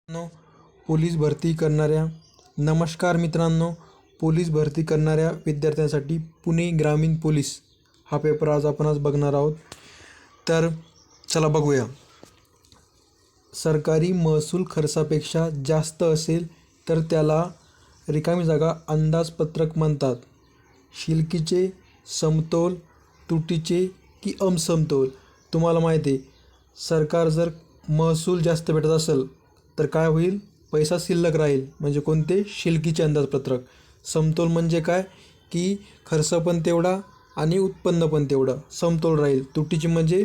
मित्रांनो, पोलीस भरती करणाऱ्या नमस्कार मित्रांनो, पोलीस भरती करणाऱ्या विद्यार्थ्यांसाठी पुणे ग्रामीण पोलीस हा पेपर आज बघणार आहोत. तर चला बघूया. सरकारी महसूल खर्चापेक्षा जास्त असेल तर त्याला रिकामी जागा अंदाजपत्रक म्हणतात. शिल्लकीचे समतोल, तुटीचे की असमतोल. तुम्हाला माहिती आहे, सरकार जर महसूल जास्त भेटत असेल तर काय होईल? पैसा शिल्लक राहील, म्हणजे कोणते? शिल्लकीचे अंदाजपत्रक. समतोल म्हणजे काय? की खर्च पण तेवढा आणि उत्पन्न पण तेवढं समतोल राहील. तुटीचे म्हणजे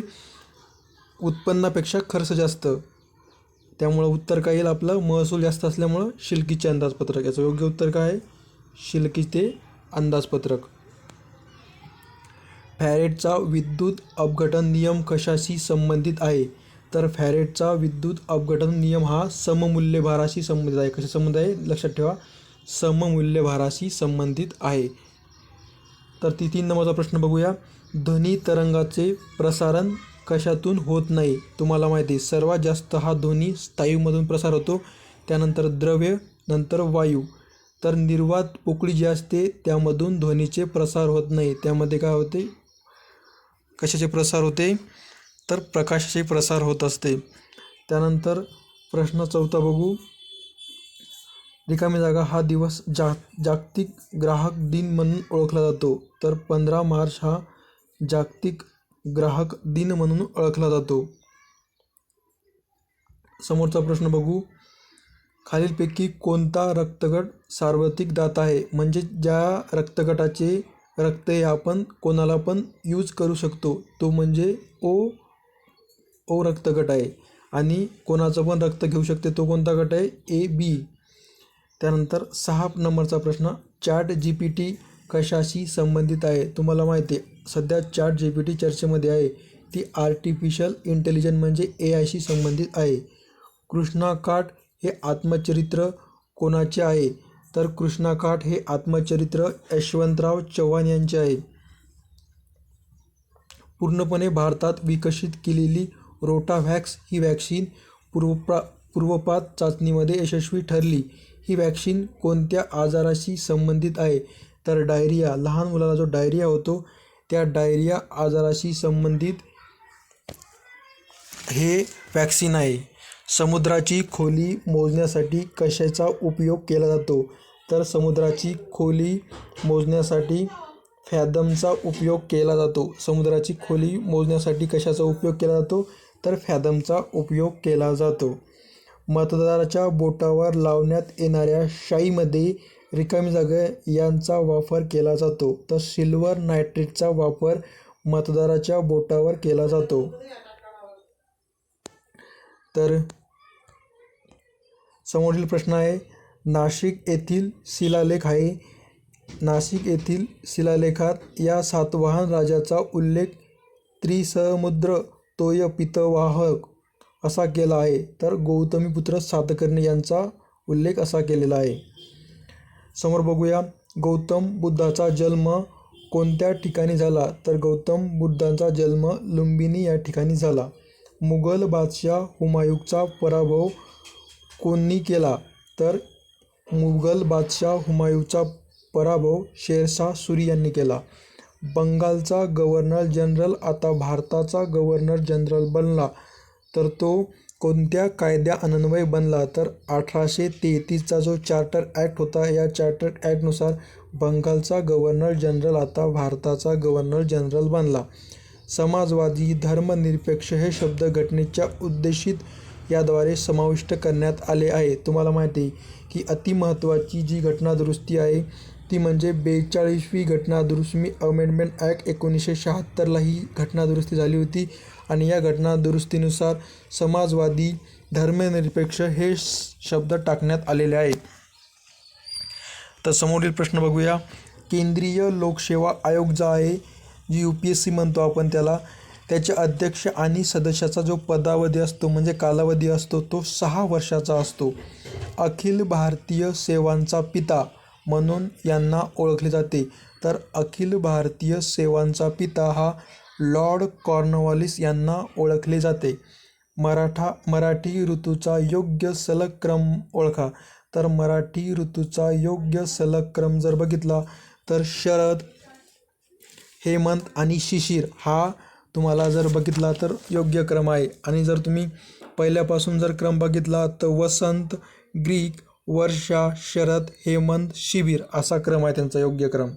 उत्पन्नापेक्षा खर्च जास्त. त्यामुळं उत्तर काय येईल आपलं? महसूल जास्त असल्यामुळं शिल्लकीचे अंदाजपत्रक. याचं योग्य उत्तर काय आहे? शिल्लकीचे अंदाजपत्रक. फॅरेडचा विद्युत अपघटन नियम कशाशी संबंधित आहे? तर फॅरेडचा विद्युत अपघटन नियम हा सममूल्यभाराशी संबंधित आहे. कशा संबंधित आहे? लक्षात ठेवा, सममूल्यभाराशी संबंधित आहे. तर 3 नंबरचा प्रश्न बघूया. ध्वनी तरंगाचे प्रसारण कशातून होत नाही? तुम्हाला माहिती आहे, सर्वात जास्त हा ध्वनी स्थायूमधून प्रसार होतो, त्यानंतर द्रव्य, नंतर वायू. तर निर्वात पोकळी जी असते त्यामधून ध्वनीचे प्रसार होत नाही. त्यामध्ये काय होते? कशाचे प्रसार होते? तर प्रकाशाचे प्रसार होत असते. त्यानंतर प्रश्न 4 बघू. रिकामी जागा हा दिवस जागतिक ग्राहक दिन म्हणून ओळखला जातो. तर 15 मार्च हा जागतिक ग्राहक दिन म्हणून ओळखला जातो. समोरचा प्रश्न बघू. खालीलपैकी कोणता रक्तगट सार्वत्रिक दाता आहे? म्हणजे ज्या रक्तगटाचे रक्त हे आपण कोणाला पण यूज करू शकतो, तो म्हणजे ओ रक्तगट आहे. आणि कोणाचं पण रक्त घेऊ शकते, तो कोणता गट आहे? AB. त्यानंतर 6 नंबरचा प्रश्न. ChatGPT कशाशी संबंधित आहे? तुम्हाला माहिती आहे, सध्या ChatGPT चर्चेमध्ये आहे. ती आर्टिफिशियल इंटेलिजन्स म्हणजे AIशी संबंधित आहे. कृष्णाकाठ हे आत्मचरित्र कोणाचे आहे? तर कृष्णाकाठ हे आत्मचरित्र यशवंतराव चव्हाण यांचे आहे. पूर्णपणे भारतात विकसित केलेली रोटाव्हॅक्स ही वॅक्सिन पूर्वपात चाचणीमध्ये यशस्वी ठरली. ही वॅक्सिन कोणत्या आजाराशी संबंधित आहे? तर डायरिया. लहान मुलाला जो डायरिया होतो त्या डायरिया आजाराशी संबंधित हे वॅक्सिन आहे. समुद्राची खोली मोजण्यासाठी कशाचा उपयोग केला जातो? तर समुद्राची खोली मोजण्यासाठी फॅथमचा उपयोग केला जातो. समुद्राची खोली मोजण्यासाठी कशाचा उपयोग केला जातो? तर फॅथमचा उपयोग केला जातो. मतदाराच्या बोटावर लावण्यात येणाऱ्या शाईमध्ये रिकामी जागा यांचा वापर केला जातो. तर सिल्वर नायट्रेटचा वापर मतदाराच्या बोटावर केला जातो. तर समोरील प्रश्न आहे, नाशिक येथील शिलालेख आहे. नाशिक येथील शिलालेखात या सातवाहन राजाचा उल्लेख त्रिसमुद्र तोय पितवाहक असा केला आहे. तर गौतमीपुत्र सातकर्णी यांचा उल्लेख असा केलेला आहे. समोर बघूया. गौतम बुद्धाचा जन्म कोणत्या ठिकाणी झाला? तर गौतम बुद्धांचा जन्म लुंबिनी या ठिकाणी झाला. मुघल बादशाह हुमायूँचा पराभव कोणी केला? तर मुघल बादशाह हुमायूँचा पराभव शेरशाह सुरी यांनी केला. बंगालचा गव्हर्नर जनरल आता भारताचा गव्हर्नर जनरल बनला, तर तो कोणत्या कायद्यान्वये बनला? तर 1833चा जो चार्टर ॲक्ट होता, या चार्टर ॲक्टनुसार बंगालचा गव्हर्नर जनरल आता भारताचा गव्हर्नर जनरल बनला. समाजवादी, धर्मनिरपेक्ष हे शब्द घटनेच्या उद्देशित याद्वारे समाविष्ट करण्यात आले आहे. तुम्हाला माहिती आहे की अतिमहत्त्वाची जी घटनादुरुस्ती आहे ती म्हणजे 42वी घटनादुरुस्ती अमेंडमेंट ॲक्ट 1976ला ही घटनादुरुस्ती झाली होती. आणि या घटनादुरुस्तीनुसार समाजवादी, धर्मनिरपेक्ष हे शब्द टाकण्यात आलेले आहे. तर समोरील प्रश्न बघूया. केंद्रीय लोकसेवा आयोग जो आहे, जी UPSC म्हणतो आपण त्याला, त्याचे अध्यक्ष आणि सदस्याचा जो पदावधी असतो म्हणजे कालावधी असतो तो 6 वर्षाचा असतो. अखिल भारतीय सेवांचा पिता म्हणून यांना ओळखले जाते. तर अखिल भारतीय सेवांचा पिता हा लॉर्ड कॉर्नवॉलिस यांना ओळखले जाते. मराठी ऋतूचा योग्य सलग क्रम ओळखा. तर मराठी ऋतूचा योग्य सलग क्रम जर बघितला तर शरद, हेमंत आणि शिशिर हा तुम्हाला जर बघितला तर योग्य क्रम आहे. आणि जर तुम्ही पहिल्यापासून जर क्रम बघितला तर वसंत, ग्रीक, वर्षा, शरद, हेमंत, शिबिर असा क्रम आहे त्यांचा योग्य क्रम.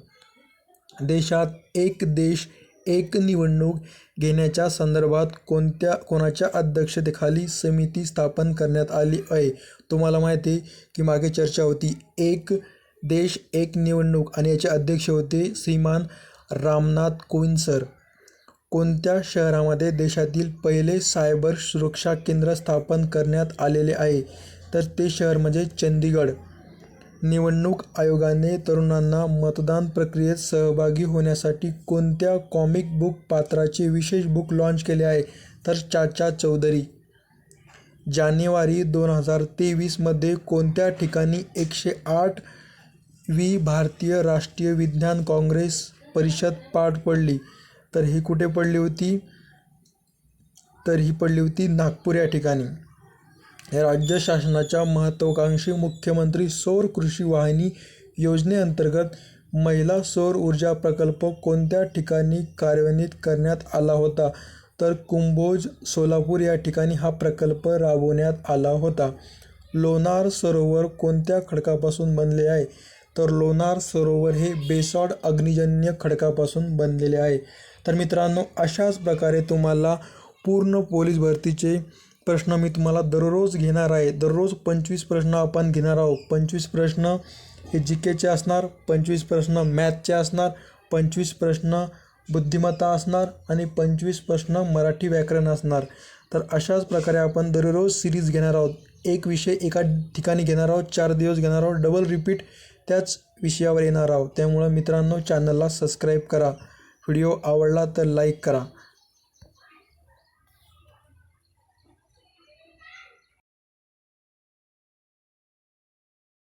देशात एक देश एक निवडणूक घेण्याच्या संदर्भात कोणाच्या अध्यक्षतेखाली समिती स्थापन करण्यात आली आहे. तुम्हाला माहिती आहे की मागे चर्चा होती एक देश एक निवडणूक आणि याचे अध्यक्ष होते श्रीमान रामनाथ कोविंद सर. कोणत्या शहरामध्ये देशातील पहिले सायबर सुरक्षा केंद्र स्थापन करण्यात आलेले आहे. तर ते शहर म्हणजे चंदीगड. निवडणूक आयोगाने तरुणांना मतदान प्रक्रियेत सहभागी होण्यासाठी कोणत्या कॉमिक बुक पात्राचे विशेष बुक लॉन्च केले आहे. तर चाचा चौधरी. जानेवारी 2023मध्ये कोणत्या ठिकाणी 108वी भारतीय राष्ट्रीय विज्ञान काँग्रेस परिषद पार पडली. तर ही कुठे पडली होती. तर ही पडली होती नागपूर या ठिकाणी. राज्य शासनाच्या महत्त्वाकांक्षी मुख्यमंत्री सौर कृषी वाहिनी योजनेअंतर्गत महिला सौर ऊर्जा प्रकल्प कोणत्या ठिकाणी कार्यान्वित करण्यात आला होता. तर कुंभोज, सोलापूर या ठिकाणी हा प्रकल्प राबवण्यात आला होता. लोणार सरोवर कोणत्या खडकापासून बनले आहे. तर लोणार सरोवर हे बेसॉल्ट अग्निजन्य खडकापासून बनलेले आहे. तर मित्रांनो, अशाच प्रकारे तुम्हाला पूर्ण पोलीस भरतीचे प्रश्न मी तुम्हाला दररोज घेणार आहे. दररोज 25 प्रश्न आपण घेणार आहोत. 25 प्रश्न हे जीकेचे असणार, 25 प्रश्न मॅथचे असणार, 25 प्रश्न बुद्धिमत्ता असणार आणि 25 प्रश्न मराठी व्याकरण असणार. तर अशाच प्रकारे आपण दररोज सिरीज घेणार आहोत. एक विषय एका ठिकाणी घेणार आहोत, 4 दिवस घेणार आहोत, डबल रिपीट त्याच विषयावर येणार आहोत. त्यामुळं मित्रांनो, चॅनलला सबस्क्राईब करा. व्हिडिओ आवडला तर लाईक करा.